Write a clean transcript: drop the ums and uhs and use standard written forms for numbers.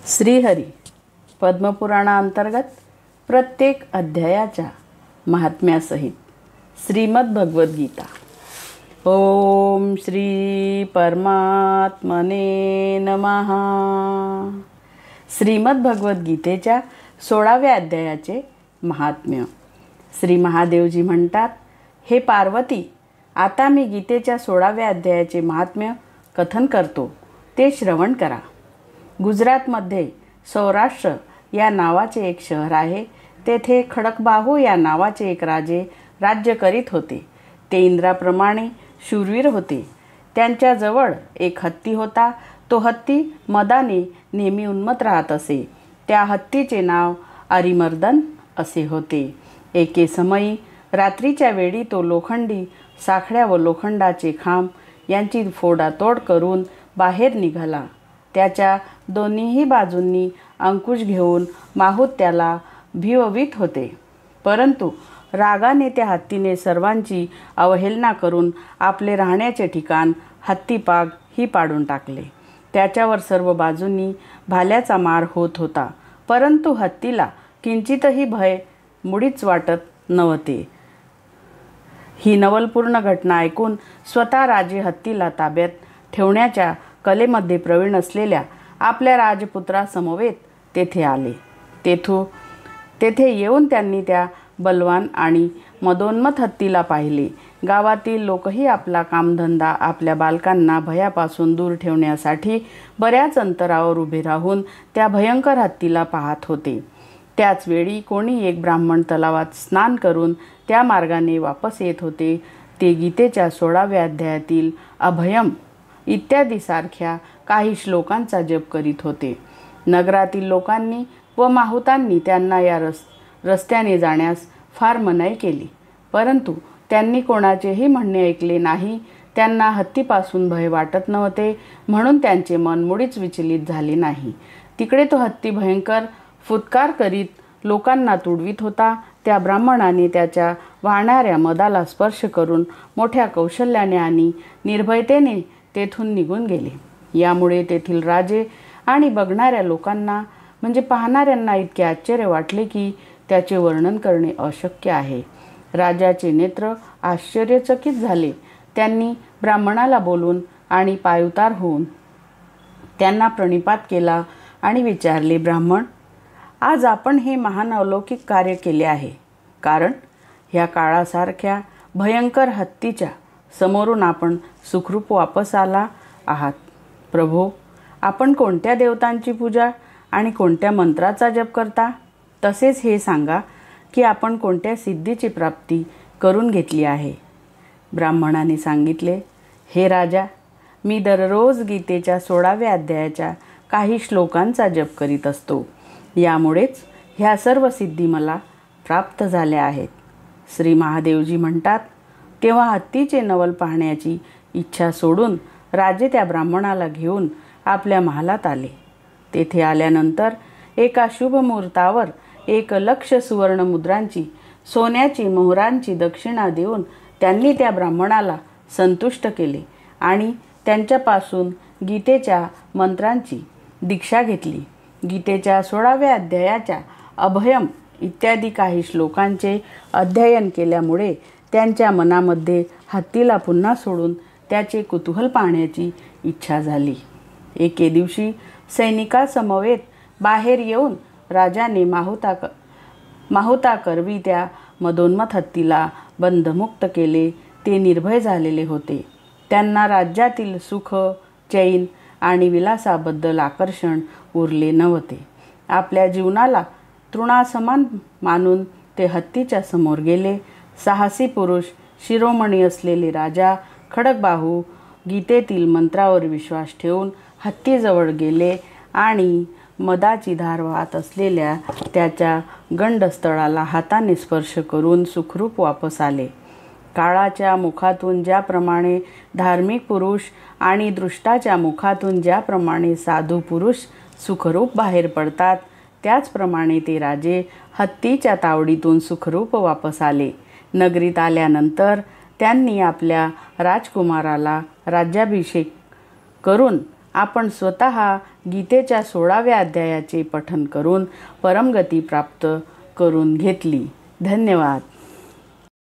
श्रीहरी पद्मपुराणाअंतर्गत प्रत्येक अध्यायाच्या महात्म्यासहित श्रीमद् भगवद्गीता। ओम श्री परमात्मने नमः। श्रीमद् भगवद्गीतेच्या 16व्या अध्यायाचे महात्म्य। श्री महादेवजी म्हणतात, हे पार्वती, आता मी गीतेच्या 16व्या अध्यायाचे महात्म्य कथन करतो, ते श्रवण करा। गुजरातमध्ये सौराष्ट्र या नावाचे एक शहर आहे। तेथे खडकबाहू या नावाचे एक राजे राज्य करीत होते। ते इंद्राप्रमाणे शूरवीर होते। त्यांच्याजवळ एक हत्ती होता। तो हत्ती मदाने नेहमी उन्मत्त राहत असे। त्या हत्तीचे नाव अरिमर्दन असे होते। एके समयी रात्रीच्या वेळी तो लोखंडी साखळ्या व लोखंडाचे खांब यांची फोडातोड करून बाहेर निघाला। त्याच्या दोन्हीही बाजूंनी अंकुश घेऊन माहूत त्याला भिववीत होते। परंतु रागाने त्या हत्तीने सर्वांची अवहेलना करून आपले राहण्याचे ठिकाण हत्तीपाग ही पाडून टाकले। त्याच्यावर सर्व बाजूंनी भाल्याचा मार होत होता, परंतु हत्तीला किंचितही भय मुळीच वाटत नव्हते। ही नवलपूर्ण घटना ऐकून स्वतः राजे हत्तीला ताब्यात ठेवण्याच्या कलेमध्ये प्रवीण असलेल्या आपल्या राजपुत्रासमवेत तेथे आले। तेथे येऊन त्यांनी त्या बलवान आणि मदोन्मत्त हत्तीला पाहिले। गावातील लोकही आपला कामधंदा, आपल्या बालकांना भयापासून दूर ठेवण्यासाठी बऱ्याच अंतरावर उभे राहून त्या भयंकर हत्तीला पाहत होते। त्याच वेळी कोणी एक ब्राह्मण तलावात स्नान करून त्या मार्गाने वापस येत होते। ते गीतेच्या 16व्या अध्यायातील अभयम इत्यादी सारख्या काही श्लोकांचा जप करीत होते। नगरातील लोकांनी व माहुतांनी त्यांना या रस्त्याने जाण्यास फार मनाई केली, परंतु त्यांनी कोणाचेही म्हणणे ऐकले नाही। त्यांना हत्तीपासून भय वाटत नव्हते, म्हणून त्यांचे मन मुळीच विचलित झाले नाही। तिकडे तो हत्ती भयंकर फुत्कार करीत लोकांना तुडवीत होता। त्या ब्राह्मणाने त्याच्या वाहणाऱ्या मदाला स्पर्श करून मोठ्या कौशल्याने आणि निर्भयतेने तेथून निघून गेले। यामुळे तेथील राजे आणि बघणाऱ्या लोकांना म्हणजे पाहणाऱ्यांना इतके आश्चर्य वाटले की त्याचे वर्णन करणे अशक्य आहे। राजाचे नेत्र आश्चर्यचकित झाले। त्यांनी ब्राह्मणाला बोलून आणि पायउतार होऊन त्यांना प्रणिपात केला आणि विचारले, ब्राह्मण, आज आपण हे महान अलौकिक कार्य केले आहे, कारण ह्या काळासारख्या भयंकर हत्तीच्या समोरून आपण सुखरूप वापस आला आहात। प्रभो, आपण कोणत्या देवतांची पूजा आणि कोणत्या मंत्राचा जप करता? तसेच हे सांगा की आपण कोणत्या सिद्धीची प्राप्ती करून घेतली आहे? ब्राह्मणाने सांगितले, हे राजा, मी दररोज गीतेच्या 16व्या अध्यायाच्या काही श्लोकांचा जप करीत असतो। यामुळेच ह्या सर्व सिद्धी मला प्राप्त झाल्या आहेत। श्री महादेवजी म्हणतात, तेव्हा हत्तीचे नवल पाहण्याची इच्छा सोडून राजे त्या ब्राह्मणाला घेऊन आपल्या महालात आले। तेथे आल्यानंतर एका शुभ मुहूर्तावर 1,00,000 सुवर्ण मुद्रांची सोन्याची मोहरांची दक्षिणा देऊन त्यांनी त्या ब्राह्मणाला संतुष्ट केले आणि त्यांच्यापासून गीतेच्या मंत्रांची दीक्षा घेतली। गीतेच्या 16व्या अध्यायाच्या अभयम इत्यादी काही श्लोकांचे अध्ययन केल्यामुळे त्यांच्या मनामध्ये हत्तीला पुन्हा सोडून त्याचे कुतूहल पाहण्याची इच्छा झाली। एके दिवशी सैनिकासमवेत बाहेर येऊन राजाने माहुताकरवी त्या मदोन्मत्त हत्तीला बंधमुक्त केले। ते निर्भय झालेले होते। त्यांना राज्यातील सुख, चैन आणि विलासाबद्दल आकर्षण उरले नव्हते। आपल्या जीवनाला तृणासमान मानून ते हत्तीच्या समोर गेले। साहसी पुरुष, शिरोमणी असलेले राजा खडकबाहू गीतेतील मंत्रावर विश्वास ठेवून हत्तीजवळ गेले आणि मदाची धार वाहत असलेल्या त्याच्या गंडस्थळाला हाताने स्पर्श करून सुखरूप वापस आले। काळाच्या मुखातून ज्याप्रमाणे धार्मिक पुरुष आणि दृष्टाच्या मुखातून ज्याप्रमाणे साधू पुरुष सुखरूप बाहेर पडतात, त्याचप्रमाणे ते राजे हत्तीच्या तावडीतून सुखरूप वापस आले। नगरीत आल्यानंतर त्यांनी आपल्या राजकुमाराला राज्याभिषेक करून आपण स्वतः गीतेच्या 16व्या अध्यायाचे पठन करून परमगती प्राप्त करून घेतली. धन्यवाद.